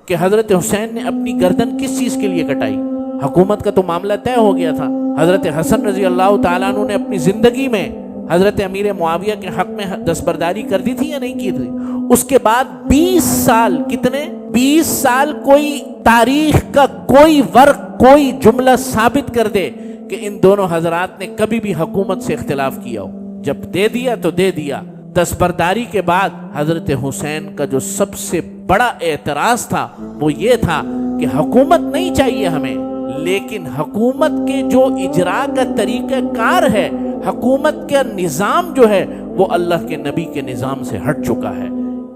کہ حضرت حسین نے اپنی گردن کس چیز کے لیے کٹائی؟ حکومت کا تو معاملہ طے ہو گیا تھا. حضرت حسن رضی اللہ تعالیٰ عنہ نے اپنی زندگی میں حضرت امیر معاویہ کے حق میں دستبرداری کر دی تھی یا نہیں کی تھی؟ اس کے بعد 20 سال، کتنے 20 سال کوئی تاریخ کا کوئی ورق، کوئی جملہ ثابت کر دے کہ ان دونوں حضرات نے کبھی بھی حکومت سے اختلاف کیا ہو. جب دے دیا تو دے دیا. دستبرداری کے بعد حضرت حسین کا جو سب سے بڑا اعتراض تھا وہ یہ تھا کہ حکومت نہیں چاہیے ہمیں، لیکن حکومت کے جو اجرا کا طریقہ کار ہے، حکومت کا نظام جو ہے وہ اللہ کے نبی کے نظام سے ہٹ چکا ہے،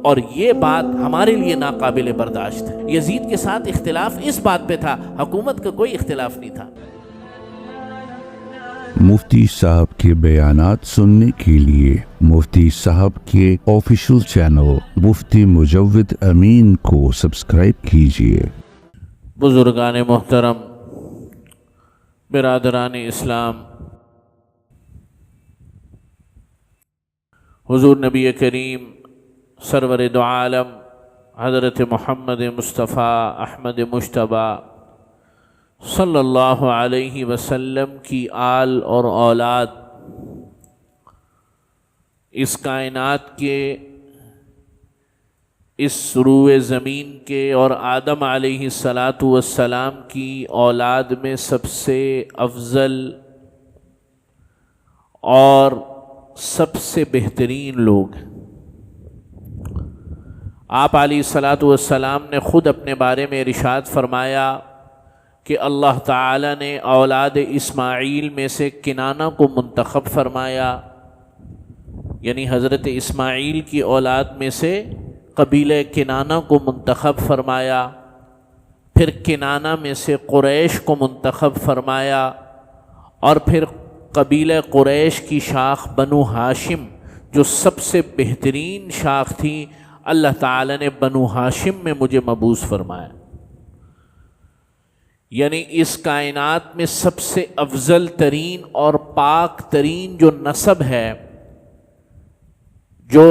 اور یہ بات ہمارے لیے ناقابل برداشت ہے. یزید کے ساتھ اختلاف اس بات پہ تھا، حکومت کا کوئی اختلاف نہیں تھا. مفتی صاحب کے بیانات سننے کے لیے مفتی صاحب کے آفیشیل چینل مفتی مجود امین کو سبسکرائب کیجیے. بزرگان محترم، برادران اسلام، حضور نبی کریم سرور دو عالم حضرت محمد مصطفیٰ احمد مجتبیٰ صلی اللہ علیہ وسلم کی آل اور اولاد اس کائنات کے، اس روئے زمین کے اور آدم علیہ السلام کی اولاد میں سب سے افضل اور سب سے بہترین لوگ ہیں. آپ علیہ السلام نے خود اپنے بارے میں ارشاد فرمایا کہ اللہ تعالیٰ نے اولاد اسماعیل میں سے کنانہ کو منتخب فرمایا، یعنی حضرت اسماعیل کی اولاد میں سے قبیلہ کنانہ کو منتخب فرمایا، پھر کنانہ میں سے قریش کو منتخب فرمایا، اور پھر قبیلہ قریش کی شاخ بنو ہاشم جو سب سے بہترین شاخ تھی، اللہ تعالیٰ نے بنو ہاشم میں مجھے مبعوث فرمایا. یعنی اس کائنات میں سب سے افضل ترین اور پاک ترین جو نسب ہے، جو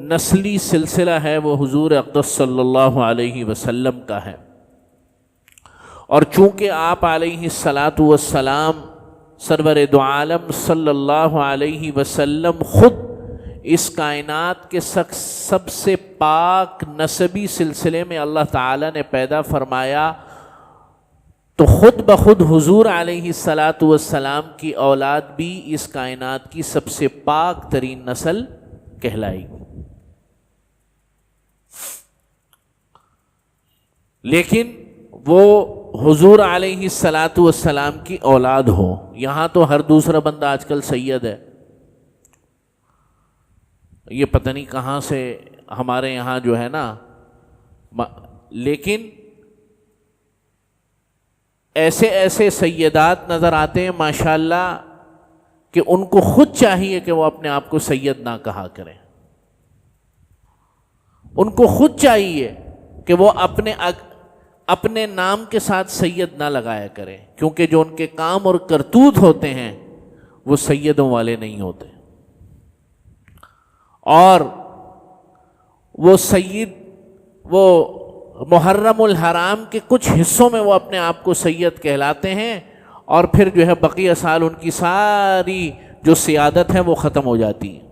نسلی سلسلہ ہے، وہ حضور اقدس صلی اللہ علیہ وسلم کا ہے. اور چونکہ آپ علیہ السلام سرور دو عالم صلی اللہ علیہ وسلم خود اس کائنات کے سب سے پاک نسبی سلسلے میں اللہ تعالیٰ نے پیدا فرمایا، تو خود بخود حضور علیہ السلام کی اولاد بھی اس کائنات کی سب سے پاک ترین نسل کہلائے گی. لیکن وہ حضور علیہ السلام کی اولاد ہو. یہاں تو ہر دوسرا بندہ آج کل سید ہے. یہ پتہ نہیں کہاں سے ہمارے یہاں جو ہے نا، لیکن ایسے ایسے سیدات نظر آتے ہیں ماشاءاللہ کہ ان کو خود چاہیے کہ وہ اپنے آپ کو سید نہ کہا کریں. ان کو خود چاہیے کہ وہ اپنے نام کے ساتھ سید نہ لگایا کریں، کیونکہ جو ان کے کام اور کرتوت ہوتے ہیں وہ سیدوں والے نہیں ہوتے. اور وہ سید، وہ محرم الحرام کے کچھ حصوں میں وہ اپنے آپ کو سید کہلاتے ہیں، اور پھر جو ہے بقیہ سال ان کی ساری جو سیادت ہے وہ ختم ہو جاتی ہے.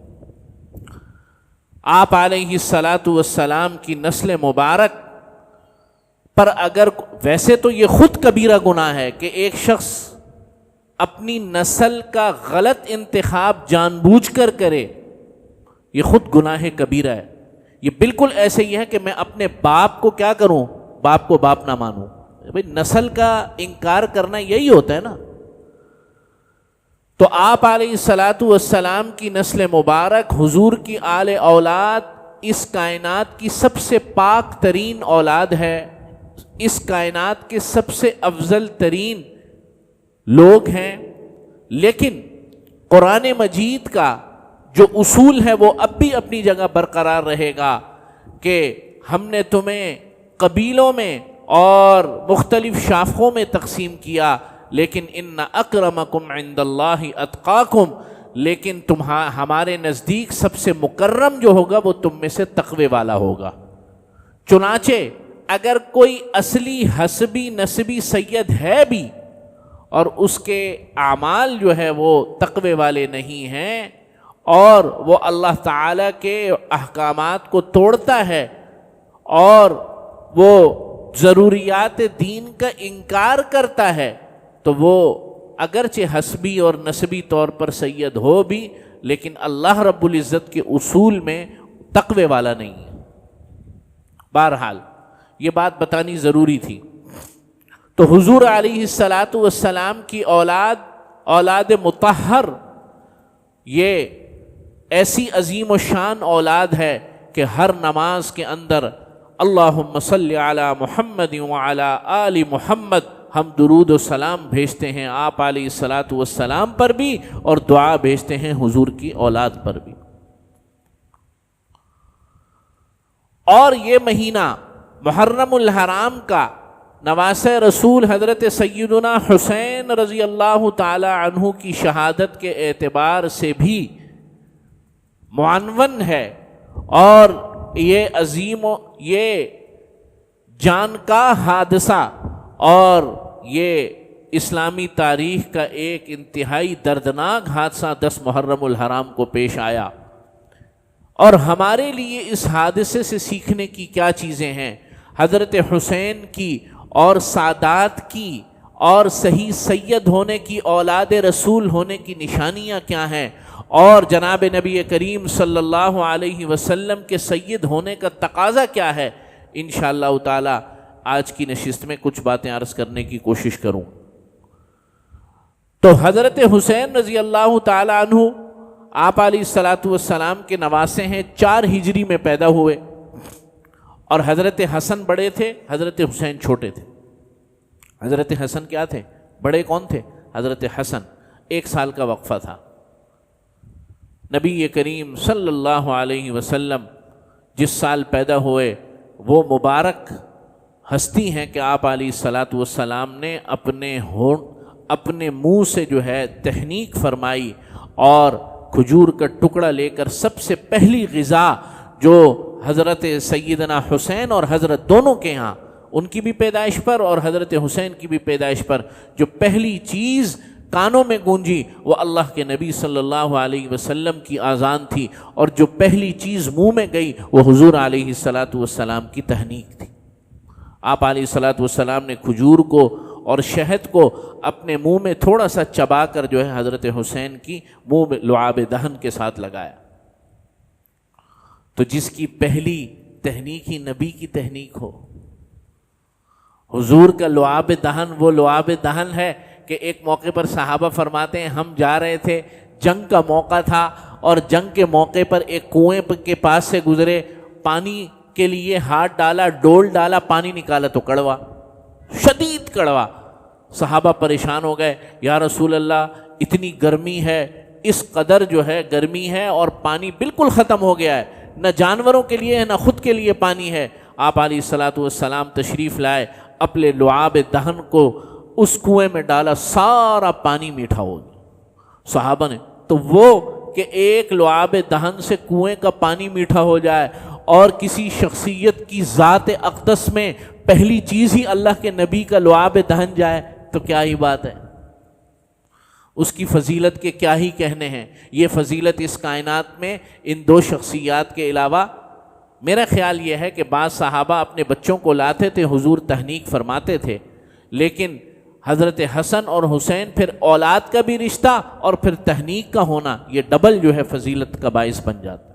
آپ علیہ السلام کی نسل مبارک پر اگر، ویسے تو یہ خود کبیرہ گناہ ہے کہ ایک شخص اپنی نسل کا غلط انتخاب جان بوجھ کر کرے، یہ خود گناہ کبیرہ ہے. یہ بالکل ایسے ہی ہے کہ میں اپنے باپ کو کیا کروں، باپ کو باپ نہ مانوں. بھئی نسل کا انکار کرنا یہی ہوتا ہے نا. تو آپ علیہ السلام کی نسل مبارک، حضور کی آل اولاد اس کائنات کی سب سے پاک ترین اولاد ہے، اس کائنات کے سب سے افضل ترین لوگ ہیں. لیکن قرآن مجید کا جو اصول ہے وہ اب بھی اپنی جگہ برقرار رہے گا کہ ہم نے تمہیں قبیلوں میں اور مختلف شاخوں میں تقسیم کیا، لیکن ان اکرمکم عند اللہ اتقاکم، لیکن ہمارے نزدیک سب سے مکرم جو ہوگا وہ تم میں سے تقوی والا ہوگا. چنانچہ اگر کوئی اصلی حسبی نسبی سید ہے بھی اور اس کے اعمال جو ہے وہ تقوی والے نہیں ہیں اور وہ اللہ تعالیٰ کے احکامات کو توڑتا ہے اور وہ ضروریات دین کا انکار کرتا ہے، تو وہ اگرچہ حسبی اور نسبی طور پر سید ہو بھی، لیکن اللہ رب العزت کے اصول میں تقوی والا نہیں ہے۔ بہرحال یہ بات بتانی ضروری تھی۔ تو حضور علیہ الصلاۃ والسلام کی اولاد مطہر یہ ایسی عظیم و شان اولاد ہے کہ ہر نماز کے اندر اللہم صلی علی محمد وعلی آل محمد ہم درود و سلام بھیجتے ہیں آپ علیہ الصلاۃ والسلام پر بھی، اور دعا بھیجتے ہیں حضور کی اولاد پر بھی۔ اور یہ مہینہ محرم الحرام کا نواسہ رسول حضرت سیدنا حسین رضی اللہ تعالی عنہ کی شہادت کے اعتبار سے بھی معنون ہے، اور یہ عظیم و یہ جان کا حادثہ اور یہ اسلامی تاریخ کا ایک انتہائی دردناک حادثہ 10 محرم الحرام کو پیش آیا۔ اور ہمارے لیے اس حادثے سے سیکھنے کی کیا چیزیں ہیں؟ حضرت حسین کی اور سادات کی اور صحیح سید ہونے کی، اولاد رسول ہونے کی نشانیاں کیا ہیں، اور جناب نبی کریم صلی اللہ علیہ وسلم کے سید ہونے کا تقاضا کیا ہے، انشاءاللہ تعالی آج کی نشست میں کچھ باتیں عرض کرنے کی کوشش کروں۔ تو حضرت حسین رضی اللہ تعالی عنہ آپ علیہ الصلاۃ والسلام کے نواسے ہیں، 4 ہجری میں پیدا ہوئے، اور حضرت حسن بڑے تھے، حضرت حسین چھوٹے تھے۔ حضرت حسن کیا تھے؟ بڑے کون تھے؟ حضرت حسن 1 سال کا وقفہ تھا۔ نبی کریم صلی اللہ علیہ وسلم جس سال پیدا ہوئے وہ مبارک ہستی ہیں کہ آپ علیہ الصلاۃ والسلام نے اپنے منہ سے جو ہے تحنیک فرمائی، اور کھجور کا ٹکڑا لے کر سب سے پہلی غذا جو حضرت سیدنا حسین اور حضرت دونوں کے ہاں، ان کی بھی پیدائش پر اور حضرت حسین کی بھی پیدائش پر جو پہلی چیز کانوں میں گونجی وہ اللہ کے نبی صلی اللہ علیہ وسلم کی اذان تھی، اور جو پہلی چیز منہ میں گئی وہ حضور علیہ الصلاۃ والسلام کی تحنیک تھی۔ آپ علیہ الصلاۃ والسلام نے کھجور کو اور شہد کو اپنے منہ میں تھوڑا سا چبا کر جو ہے حضرت حسین کی منہ میں لعاب دہن کے ساتھ لگایا۔ تو جس کی پہلی تحنیک ہی نبی کی تحنیک ہو، حضور کا لعاب دہن وہ لعاب دہن ہے کہ ایک موقع پر صحابہ فرماتے ہیں ہم جا رہے تھے، جنگ کا موقع تھا، اور جنگ کے موقع پر ایک کنویں کے پاس سے گزرے، پانی کے لیے ہاتھ ڈالا، ڈول ڈالا، پانی نکالا تو کڑوا، شدید کڑوا۔ صحابہ پریشان ہو گئے، یا رسول اللہ اتنی گرمی ہے، اس قدر جو ہے گرمی ہے اور پانی بالکل ختم ہو گیا ہے، نہ جانوروں کے لیے ہے نہ خود کے لیے پانی ہے۔ آپ علیہ الصلاۃ والسلام تشریف لائے، اپنے لعاب دہن کو اس کنویں میں ڈالا، سارا پانی میٹھا ہو گیا۔ صحابہ نے تو وہ کہ ایک لعاب دہن سے کنویں کا پانی میٹھا ہو جائے، اور کسی شخصیت کی ذات اقدس میں پہلی چیز ہی اللہ کے نبی کا لعاب دہن جائے، تو کیا ہی بات ہے، اس کی فضیلت کے کیا ہی کہنے ہیں۔ یہ فضیلت اس کائنات میں ان 2 شخصیات کے علاوہ، میرا خیال یہ ہے کہ بعض صحابہ اپنے بچوں کو لاتے تھے، حضور تحنیک فرماتے تھے، لیکن حضرت حسن اور حسین پھر اولاد کا بھی رشتہ اور پھر تحنیک کا ہونا، یہ ڈبل جو ہے فضیلت کا باعث بن جاتا ہے۔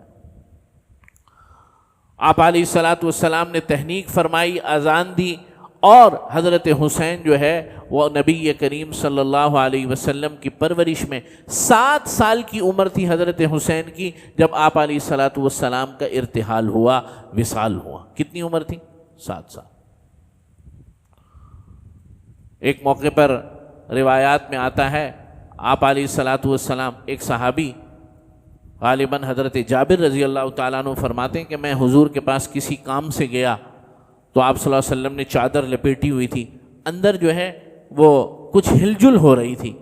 آپ علیہ الصلاۃ والسلام نے تحنیک فرمائی، اذان دی، اور حضرت حسین جو ہے وہ نبی کریم صلی اللہ علیہ وسلم کی پرورش میں 7 سال کی عمر تھی حضرت حسین کی جب آپ علیہ الصلاۃ والسلام کا ارتحال ہوا، وصال ہوا۔ کتنی عمر تھی؟ 7 سال۔ ایک موقع پر روایات میں آتا ہے، آپ علیہ الصلاۃ والسلام، ایک صحابی غالباً حضرت جابر رضی اللہ تعالیٰ عنہ فرماتے ہیں کہ میں حضور کے پاس کسی کام سے گیا تو آپ صلی اللہ علیہ وسلم نے چادر لپیٹی ہوئی تھی، اندر جو ہے وہ کچھ ہل جل ہو رہی تھی،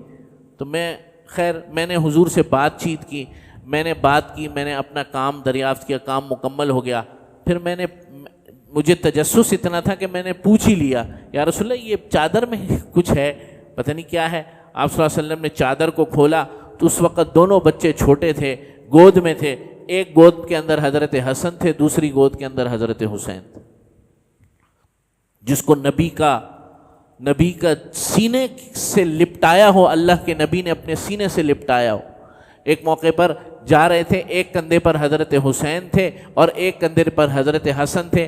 تو میں نے حضور سے بات چیت کی، میں نے اپنا کام دریافت کیا، کام مکمل ہو گیا، پھر میں نے مجھے تجسس اتنا تھا کہ میں نے پوچھ ہی لیا یا رسول اللہ یہ چادر میں کچھ ہے، پتہ نہیں کیا ہے۔ آپ صلی اللہ علیہ وسلم نے چادر کو کھولا تو اس وقت دونوں بچے چھوٹے تھے، گود میں تھے، ایک گود کے اندر حضرت حسن تھے، دوسری گود کے اندر حضرت حسین تھے، جس کو نبی کا سینے سے لپٹایا ہو، اللہ کے نبی نے اپنے سینے سے لپٹایا ہو۔ ایک موقع پر جا رہے تھے، ایک کندھے پر حضرت حسین تھے اور ایک کندھے پر حضرت حسن تھے۔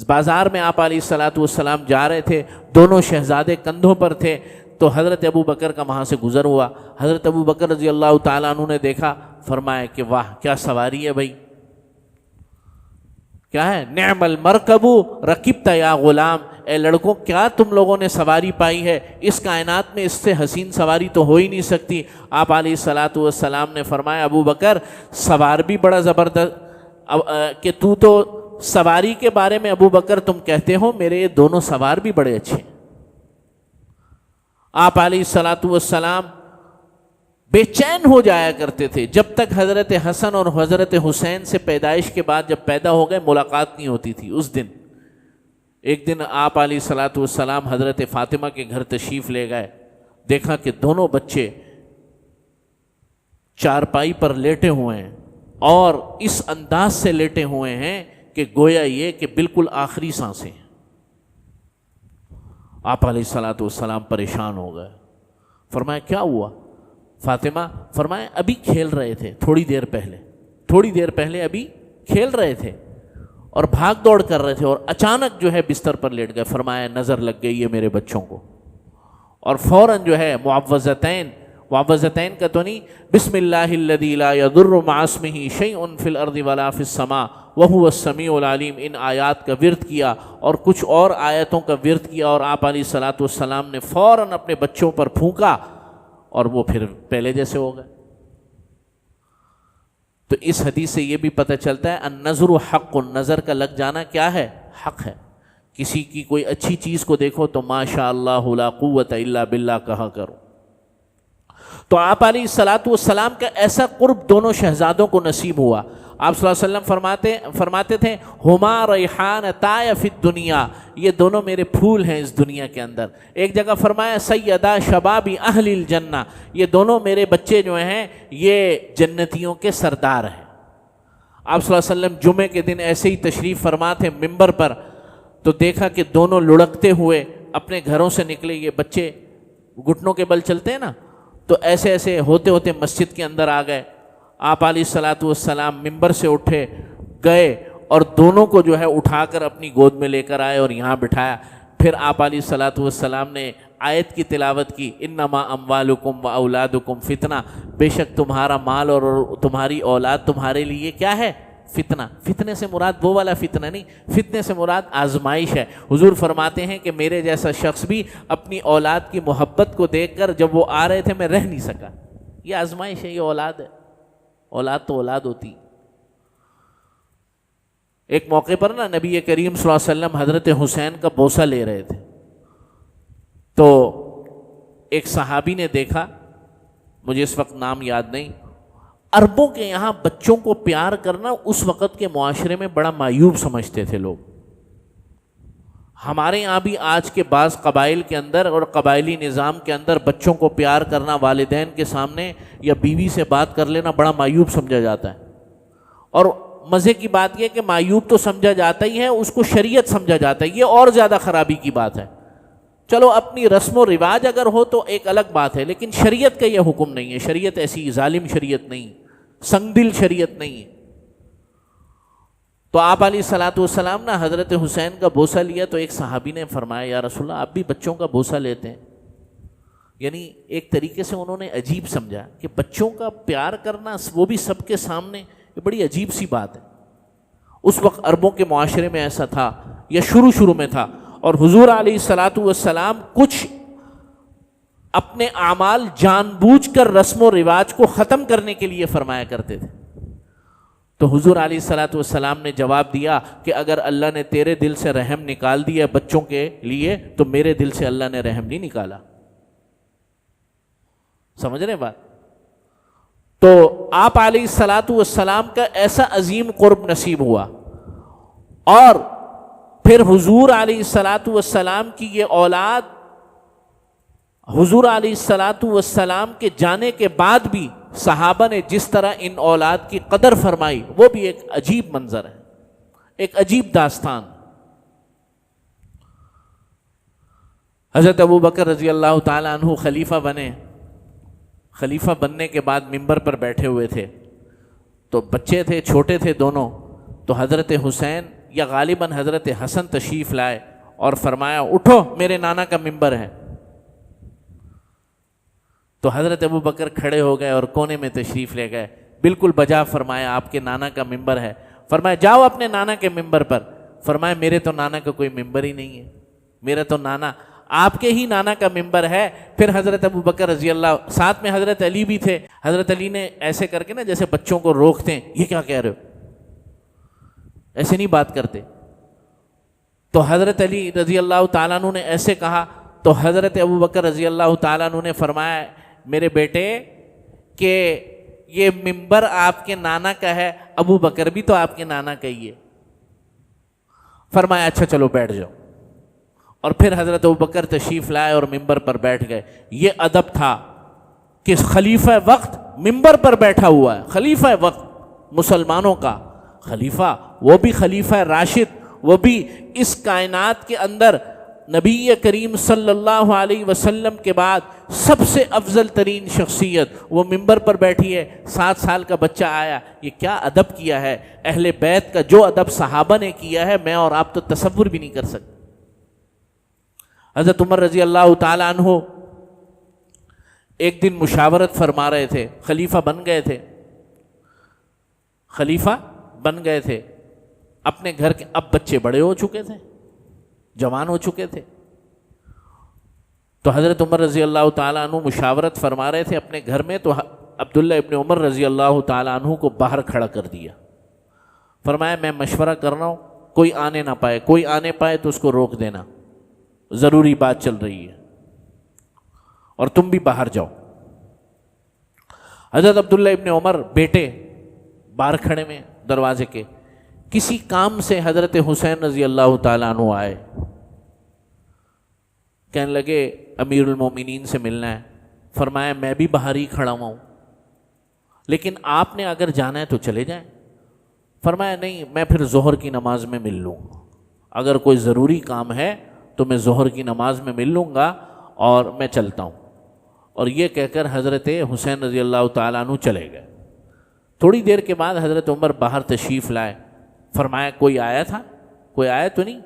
بازار میں آپ علیہ الصلاۃ والسلام جا رہے تھے، دونوں شہزادے کندھوں پر تھے، تو حضرت ابو بکر کا وہاں سے گزر ہوا۔ حضرت ابو بکر رضی اللہ تعالیٰ عنہ نے دیکھا، فرمایا کہ واہ کیا سواری ہے بھائی، کیا ہے، نعم المرکب رکبت یا غلام، اے لڑکوں کیا تم لوگوں نے سواری پائی ہے، اس کائنات میں اس سے حسین سواری تو ہو ہی نہیں سکتی۔ آپ علیہ الصلاۃ والسلام نے فرمایا ابو بکر سوار بھی بڑا زبردست، کہ تو سواری کے بارے میں ابو بکر تم کہتے ہو، میرے یہ دونوں سوار بھی بڑے اچھے ہیں۔ آپ علیہ الصلاۃ والسلام بے چین ہو جایا کرتے تھے جب تک حضرت حسن اور حضرت حسین سے پیدائش کے بعد جب پیدا ہو گئے ملاقات نہیں ہوتی تھی۔ اس دن ایک دن آپ علیہ الصلاۃ والسلام حضرت فاطمہ کے گھر تشریف لے گئے، دیکھا کہ دونوں بچے چارپائی پر لیٹے ہوئے ہیں اور اس انداز سے لیٹے ہوئے ہیں کہ گویا یہ کہ بالکل آخری سانسیں ہیں۔ آپ علیہ الصلاۃ والسلام پریشان ہو گئے، فرمایا کیا ہوا؟ فاطمہ فرمایا ابھی کھیل رہے تھے، تھوڑی دیر پہلے ابھی کھیل رہے تھے اور بھاگ دوڑ کر رہے تھے اور اچانک جو ہے بستر پر لیٹ گئے۔ فرمایا نظر لگ گئی ہے میرے بچوں کو، اور فوراً جو ہے معوذتین کا تو نہیں، بسم اللہ الذی لا یضر مع اسمہ شیء فی الارض ولا فی السماء وہو السمیع العلیم، ان آیات کا ورد کیا اور کچھ اور آیتوں کا ورد کیا، اور آپ علیہ الصلاۃ والسلام نے فوراً اپنے بچوں پر پھونکا اور وہ پھر پہلے جیسے ہو گئے۔ تو اس حدیث سے یہ بھی پتہ چلتا ہے النظر حق، نظر کا لگ جانا کیا ہے، حق ہے۔ کسی کی کوئی اچھی چیز کو دیکھو تو ماشاء اللہ لا قوت الا باللہ کہا کرو۔ تو آپ علیہ الصلاۃ والسلام کا ایسا قرب دونوں شہزادوں کو نصیب ہوا۔ آپ صلی اللہ علیہ وسلم فرماتے تھے ہما ریحانتای فی الدنیا، یہ دونوں میرے پھول ہیں اس دنیا کے اندر۔ ایک جگہ فرمایا سیدا شباب اہل الجنہ، یہ دونوں میرے بچے جو ہیں یہ جنتیوں کے سردار ہیں۔ آپ صلی اللہ علیہ وسلم جمعے کے دن ایسے ہی تشریف فرما تھے ممبر پر، تو دیکھا کہ دونوں لڑکتے ہوئے اپنے گھروں سے نکلے۔ یہ بچے گھٹنوں کے بل چلتے ہیں نا، تو ایسے ایسے ہوتے ہوتے مسجد کے اندر آ گئے۔ آپ علیہ الصلاۃ والسلام ممبر سے اٹھے گئے اور دونوں کو جو ہے اٹھا کر اپنی گود میں لے کر آئے اور یہاں بٹھایا۔ پھر آپ علیہ الصلاۃ والسلام نے آیت کی تلاوت کی، انما اموالکم و اولادکم فتنہ، بے شک تمہارا مال اور تمہاری اولاد تمہارے لیے کیا ہے، فتنہ۔ فتنے سے مراد وہ والا فتنہ نہیں، فتنے سے مراد آزمائش ہے۔ حضور فرماتے ہیں کہ میرے جیسا شخص بھی اپنی اولاد کی محبت کو دیکھ کر جب وہ آ رہے تھے میں رہ نہیں سکا۔ یہ آزمائش ہے، یہ اولاد ہے، اولاد تو اولاد ہوتی۔ ایک موقع پر نا نبی کریم صلی اللہ علیہ وسلم حضرت حسین کا بوسہ لے رہے تھے، تو ایک صحابی نے دیکھا، مجھے اس وقت نام یاد نہیں، عربوں کے یہاں بچوں کو پیار کرنا اس وقت کے معاشرے میں بڑا معیوب سمجھتے تھے لوگ۔ ہمارے یہاں بھی آج کے بعض قبائل کے اندر اور قبائلی نظام کے اندر بچوں کو پیار کرنا، والدین کے سامنے یا بیوی سے بات کر لینا بڑا معیوب سمجھا جاتا ہے۔ اور مزے کی بات یہ کہ معیوب تو سمجھا جاتا ہی ہے، اس کو شریعت سمجھا جاتا ہے، یہ اور زیادہ خرابی کی بات ہے۔ چلو اپنی رسم و رواج اگر ہو تو ایک الگ بات ہے، لیکن شریعت کا یہ حکم نہیں ہے۔ شریعت ایسی ظالم شریعت نہیں، سنگ دل شریعت نہیں ہے۔ تو آپ علیہ الصلاۃ والسلام نے حضرت حسین کا بوسہ لیا، تو ایک صحابی نے فرمایا یا رسول اللہ آپ بھی بچوں کا بوسہ لیتے ہیں؟ یعنی ایک طریقے سے انہوں نے عجیب سمجھا کہ بچوں کا پیار کرنا وہ بھی سب کے سامنے، یہ بڑی عجیب سی بات ہے۔ اس وقت عربوں کے معاشرے میں ایسا تھا یا شروع میں تھا، اور حضور علیہ الصلاۃ والسلام کچھ اپنے اعمال جان بوجھ کر رسم و رواج کو ختم کرنے کے لیے فرمایا کرتے تھے۔ تو حضور علیہ الصلاۃ والسلام نے جواب دیا کہ اگر اللہ نے تیرے دل سے رحم نکال دیا بچوں کے لیے تو میرے دل سے اللہ نے رحم نہیں نکالا۔ سمجھ رہے بات؟ تو آپ علیہ الصلاۃ والسلام کا ایسا عظیم قرب نصیب ہوا، اور پھر حضور علیہ الصلاۃ والسلام کی یہ اولاد حضور علیہ الصلاۃ والسلام کے جانے کے بعد بھی صحابہ نے جس طرح ان اولاد کی قدر فرمائی، وہ بھی ایک عجیب منظر ہے، ایک عجیب داستان۔ حضرت ابو بکر رضی اللہ تعالیٰ عنہ خلیفہ بنے، خلیفہ بننے کے بعد ممبر پر بیٹھے ہوئے تھے، تو بچے تھے، چھوٹے تھے دونوں، تو حضرت حسین یا غالباً حضرت حسن تشریف لائے اور فرمایا اٹھو میرے نانا کا ممبر ہے۔ تو حضرت ابو بکر کھڑے ہو گئے اور کونے میں تشریف لے گئے، بالکل بجا فرمایا آپ کے نانا کا ممبر ہے۔ فرمایا جاؤ اپنے نانا کے ممبر پر۔ فرمایا میرے تو نانا کا کوئی ممبر ہی نہیں ہے، میرا تو نانا آپ کے ہی نانا کا ممبر ہے۔ پھر حضرت ابو بکر رضی اللہ، ساتھ میں حضرت علی بھی تھے، حضرت علی نے ایسے کر کے نا جیسے بچوں کو روکتے ہیں، یہ کیا کہہ رہے ہو، ایسے نہیں بات کرتے، تو حضرت علی رضی اللہ تعالیٰ عنہ نے ایسے کہا، تو حضرت ابو بکر رضی اللہ تعالیٰ عنہ نے فرمایا میرے بیٹے کہ یہ ممبر آپ کے نانا کا ہے، ابو بکر بھی تو آپ کے نانا کا ہی ہے۔ فرمایا اچھا چلو بیٹھ جاؤ، اور پھر حضرت ابو بکر تشریف لائے اور ممبر پر بیٹھ گئے۔ یہ ادب تھا کہ خلیفہ وقت ممبر پر بیٹھا ہوا ہے، خلیفہ وقت مسلمانوں کا خلیفہ، وہ بھی خلیفہ راشد، وہ بھی اس کائنات کے اندر نبی کریم صلی اللہ علیہ وسلم کے بعد سب سے افضل ترین شخصیت، وہ ممبر پر بیٹھی ہے، 7 سال کا بچہ آیا۔ یہ کیا ادب کیا ہے اہل بیت کا، جو ادب صحابہ نے کیا ہے میں اور آپ تو تصور بھی نہیں کر سکتے۔ حضرت عمر رضی اللہ تعالیٰ عنہ ایک دن مشاورت فرما رہے تھے، خلیفہ بن گئے تھے، خلیفہ بن گئے تھے، اپنے گھر کے اب بچے بڑے ہو چکے تھے، جوان ہو چکے تھے، تو حضرت عمر رضی اللہ تعالیٰ عنہ مشاورت فرما رہے تھے اپنے گھر میں، تو عبداللہ ابن عمر رضی اللہ تعالیٰ عنہ کو باہر کھڑا کر دیا۔ فرمایا میں مشورہ کر رہا ہوں، کوئی آنے نہ پائے، کوئی آنے پائے تو اس کو روک دینا، ضروری بات چل رہی ہے، اور تم بھی باہر جاؤ۔ حضرت عبداللہ ابن عمر بیٹے باہر کھڑے میں دروازے کے، کسی کام سے حضرت حسین رضی اللہ تعالیٰ عنہ آئے، کہنے لگے امیر المومنین سے ملنا ہے۔ فرمایا میں بھی باہر ہی کھڑا ہوں، لیکن آپ نے اگر جانا ہے تو چلے جائیں۔ فرمایا نہیں، میں پھر ظہر کی نماز میں مل لوں گا، اگر کوئی ضروری کام ہے تو میں ظہر کی نماز میں مل لوں گا اور میں چلتا ہوں۔ اور یہ کہہ کر حضرت حسین رضی اللہ تعالیٰ عنہ چلے گئے۔ تھوڑی دیر کے بعد حضرت عمر باہر تشریف لائے۔ فرمایا کوئی آیا تھا، کوئی آیا تو نہیں؟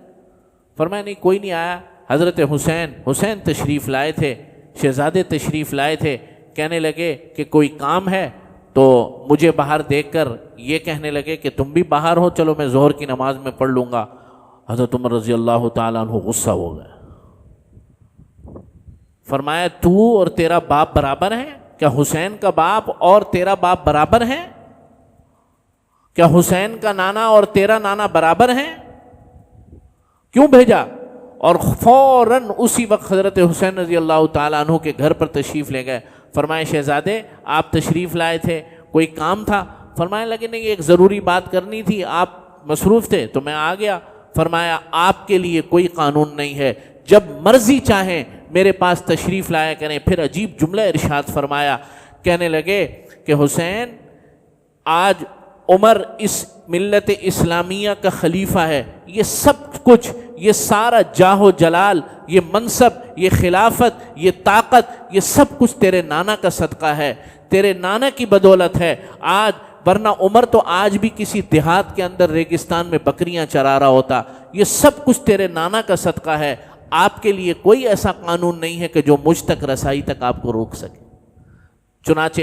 فرمایا نہیں کوئی نہیں آیا۔ حضرت حسین تشریف لائے تھے، شہزادے تشریف لائے تھے، کہنے لگے کہ کوئی کام ہے، تو مجھے باہر دیکھ کر یہ کہنے لگے کہ تم بھی باہر ہو، چلو میں ظہر کی نماز میں پڑھ لوں گا۔ حضرت عمر رضی اللہ تعالیٰ عنہ غصہ ہو گئے۔ فرمایا تو اور تیرا باپ برابر ہیں؟ کیا حسین کا باپ اور تیرا باپ برابر ہیں؟ کیا حسین کا نانا اور تیرا نانا برابر ہیں؟ کیوں بھیجا؟ اور فوراً اسی وقت حضرت حسین رضی اللہ تعالیٰ عنہ کے گھر پر تشریف لے گئے۔ فرمایا شہزادے آپ تشریف لائے تھے، کوئی کام تھا؟ فرمایا لگے نہیں ایک ضروری بات کرنی تھی، آپ مصروف تھے تو میں آ گیا۔ فرمایا آپ کے لیے کوئی قانون نہیں ہے، جب مرضی چاہیں میرے پاس تشریف لایا کریں۔ پھر عجیب جملہ ارشاد فرمایا، کہنے لگے کہ حسین آج عمر اس ملت اسلامیہ کا خلیفہ ہے، یہ سب کچھ، یہ سارا جاہ و جلال، یہ منصب، یہ خلافت، یہ طاقت، یہ سب کچھ تیرے نانا کا صدقہ ہے، تیرے نانا کی بدولت ہے آج، ورنہ عمر تو آج بھی کسی دیہات کے اندر ریگستان میں بکریاں چرا رہا ہوتا۔ یہ سب کچھ تیرے نانا کا صدقہ ہے، آپ کے لیے کوئی ایسا قانون نہیں ہے کہ جو مجھ تک رسائی تک آپ کو روک سکے۔ چنانچہ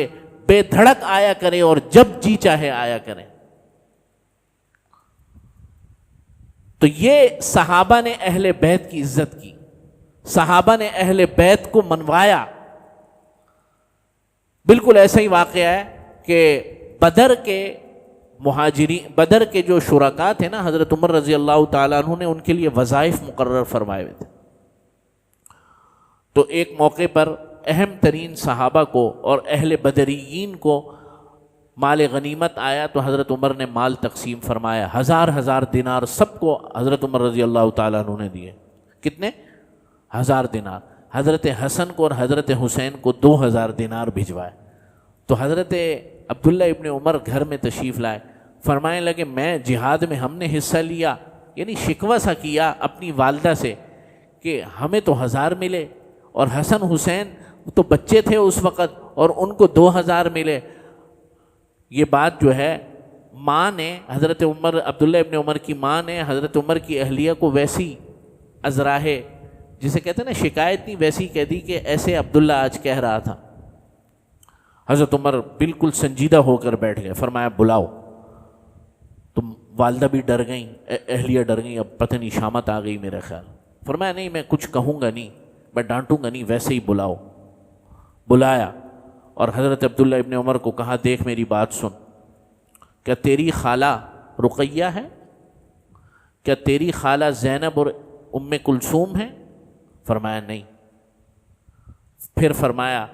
بے دھڑک آیا کریں اور جب جی چاہے آیا کریں۔ تو یہ صحابہ نے اہل بیت کی عزت کی، صحابہ نے اہل بیت کو منوایا۔ بالکل ایسا ہی واقعہ ہے کہ بدر کے مہاجرین، بدر کے جو شرکاء تھے نا، حضرت عمر رضی اللہ تعالیٰ عنہ نے ان کے لیے وظائف مقرر فرمائے ہوئے تھے۔ تو ایک موقع پر اہم ترین صحابہ کو اور اہل بدریین کو مال غنیمت آیا تو حضرت عمر نے مال تقسیم فرمایا، 1000 دینار سب کو حضرت عمر رضی اللہ تعالیٰ عنہ نے دیے۔ کتنے؟ 1000 دینار۔ حضرت حسن کو اور حضرت حسین کو 2000 دینار بھجوائے۔ تو حضرت عبداللہ ابن عمر گھر میں تشریف لائے، فرمانے لگے میں جہاد میں ہم نے حصہ لیا، یعنی شکوہ سا کیا اپنی والدہ سے کہ ہمیں تو 1000 ملے اور حسن حسین تو بچے تھے اس وقت اور ان کو 2000 ملے۔ یہ بات جو ہے ماں نے، حضرت عمر، عبداللہ ابن عمر کی ماں نے حضرت عمر کی اہلیہ کو ویسی ازراہے، جسے کہتے ہیں نا شکایت، نہیں ویسی کہہ دی کہ ایسے عبداللہ آج کہہ رہا تھا۔ حضرت عمر بالکل سنجیدہ ہو کر بیٹھ گئے، فرمایا بلاؤ۔ تو والدہ بھی ڈر گئیں، اہلیہ ڈر گئیں، اب پتہ نہیں شامت آ گئی میرا خیال۔ فرمایا نہیں میں کچھ کہوں گا نہیں، میں ڈانٹوں گا نہیں، ویسے ہی بلاؤ۔ بلایا اور حضرت عبداللہ ابن عمر کو کہا دیکھ میری بات سن، کیا تیری خالہ رقیہ ہے؟ کیا تیری خالہ زینب اور ام کلثوم ہیں؟ فرمایا نہیں۔ پھر فرمایا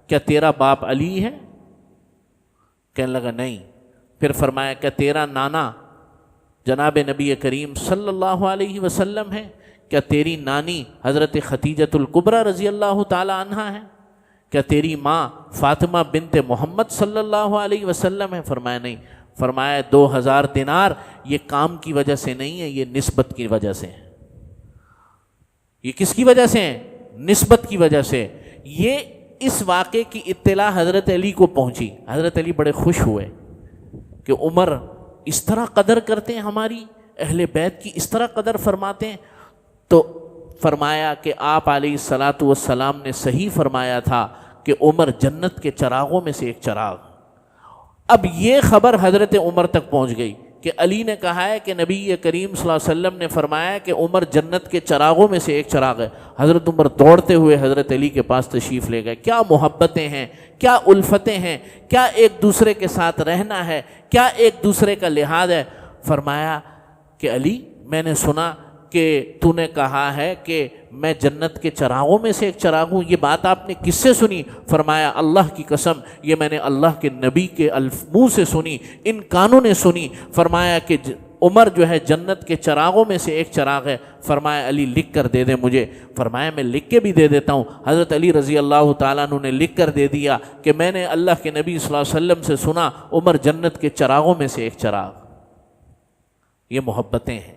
کیا تیرا باپ علی ہے؟ کہنے لگا نہیں۔ پھر فرمایا کیا تیرا نانا جناب نبی کریم صلی اللہ علیہ وسلم ہے؟ کیا تیری نانی حضرت خدیجۃ الکبریٰ رضی اللہ تعالی عنہا ہے؟ کیا تیری ماں فاطمہ بنت محمد صلی اللہ علیہ وسلم ہے؟ فرمایا نہیں۔ فرمایا 2000 دینار یہ کام کی وجہ سے نہیں ہے، یہ نسبت کی وجہ سے ہے۔ یہ کس کی وجہ سے ہے؟ نسبت کی وجہ سے۔ یہ اس واقعے کی اطلاع حضرت علی کو پہنچی، حضرت علی بڑے خوش ہوئے کہ عمر اس طرح قدر کرتے ہیں ہماری، اہل بیت کی اس طرح قدر فرماتے ہیں۔ تو فرمایا کہ آپ علیہ الصلاۃ والسلام نے صحیح فرمایا تھا کہ عمر جنت کے چراغوں میں سے ایک چراغ۔ اب یہ خبر حضرت عمر تک پہنچ گئی کہ علی نے کہا ہے کہ نبی کریم صلی اللہ علیہ وسلم نے فرمایا کہ عمر جنت کے چراغوں میں سے ایک چراغ ہے۔ حضرت عمر دوڑتے ہوئے حضرت علی کے پاس تشریف لے گئے۔ کیا محبتیں ہیں، کیا الفتیں ہیں، کیا ایک دوسرے کے ساتھ رہنا ہے، کیا ایک دوسرے کا لحاظ ہے۔ فرمایا کہ علی میں نے سنا کہ تو نے کہا ہے کہ میں جنت کے چراغوں میں سے ایک چراغ ہوں، یہ بات آپ نے کس سے سنی؟ فرمایا اللہ کی قسم یہ میں نے اللہ کے نبی کے منہ سے سنی، ان کانوں نے سنی۔ فرمایا کہ عمر جو ہے جنت کے چراغوں میں سے ایک چراغ ہے۔ فرمایا علی لکھ کر دے دے مجھے۔ فرمایا میں لکھ کے بھی دے دیتا ہوں۔ حضرت علی رضی اللہ تعالیٰ عنہ نے لکھ کر دے دیا کہ میں نے اللہ کے نبی صلی اللہ علیہ وسلم سے سنا عمر جنت کے چراغوں میں سے ایک چراغ۔ یہ محبتیں ہیں،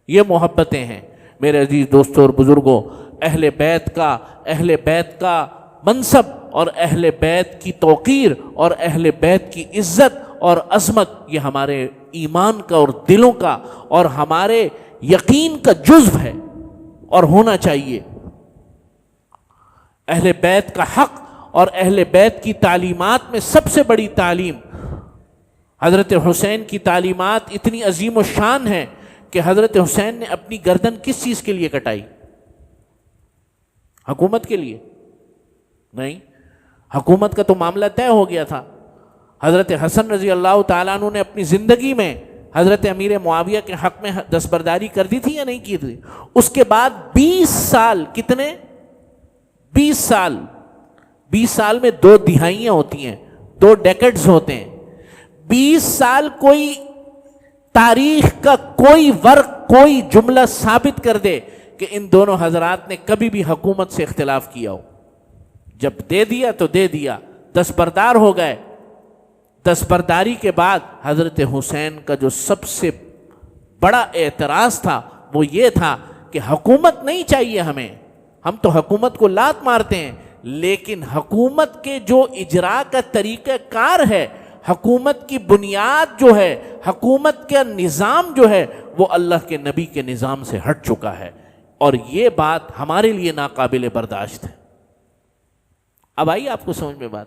یہ محبتیں ہیں میرے عزیز دوستوں اور بزرگوں۔ اہل بیت کا منصب اور اہل بیت کی توقیر اور اہل بیت کی عزت اور عظمت یہ ہمارے ایمان کا اور دلوں کا اور ہمارے یقین کا جزو ہے اور ہونا چاہیے۔ اہل بیت کا حق اور اہل بیت کی تعلیمات میں سب سے بڑی تعلیم حضرت حسین کی تعلیمات اتنی عظیم و شان ہے کہ حضرت حسین نے اپنی گردن کس چیز کے لیے کٹائی؟ حکومت کے لیے نہیں، حکومت کا تو معاملہ طے ہو گیا تھا۔ حضرت حسن رضی اللہ تعالیٰ عنہ نے اپنی زندگی میں حضرت امیر معاویہ کے حق میں دستبرداری کر دی تھی یا نہیں کی تھی؟ اس کے بعد 20 سال، کتنے؟ 20 سال میں 2 دہائیاں ہوتی ہیں، 2 ڈیکڈز ہوتے ہیں۔ 20 سال کوئی تاریخ کا کوئی ورق، کوئی جملہ ثابت کر دے کہ ان دونوں حضرات نے کبھی بھی حکومت سے اختلاف کیا ہو۔ جب دے دیا تو دے دیا، دستبردار ہو گئے۔ دستبرداری کے بعد حضرت حسین کا جو سب سے بڑا اعتراض تھا وہ یہ تھا کہ حکومت نہیں چاہیے ہمیں، ہم تو حکومت کو لات مارتے ہیں، لیکن حکومت کے جو اجرا کا طریقہ کار ہے، حکومت کی بنیاد جو ہے، حکومت کا نظام جو ہے وہ اللہ کے نبی کے نظام سے ہٹ چکا ہے، اور یہ بات ہمارے لیے ناقابل برداشت ہے۔ اب آئیے آپ کو سمجھ میں بات،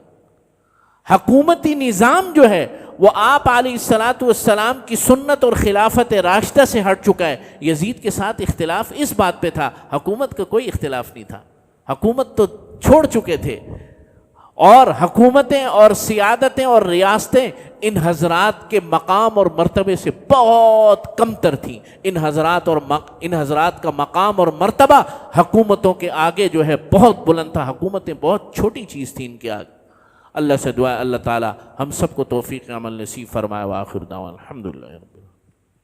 حکومتی نظام جو ہے وہ آپ علیہ الصلاۃ والسلام کی سنت اور خلافت راشدہ سے ہٹ چکا ہے۔ یزید کے ساتھ اختلاف اس بات پہ تھا، حکومت کا کوئی اختلاف نہیں تھا، حکومت تو چھوڑ چکے تھے، اور حکومتیں اور سیادتیں اور ریاستیں ان حضرات کے مقام اور مرتبے سے بہت کم تر تھیں۔ ان حضرات کا مقام اور مرتبہ حکومتوں کے آگے جو ہے بہت بلند تھا، حکومتیں بہت چھوٹی چیز تھی ان کے آگے۔ اللہ سے دعا ہے اللہ تعالی ہم سب کو توفیق عمل نصیب فرمائے. وآخر دعوانا الحمدللہ.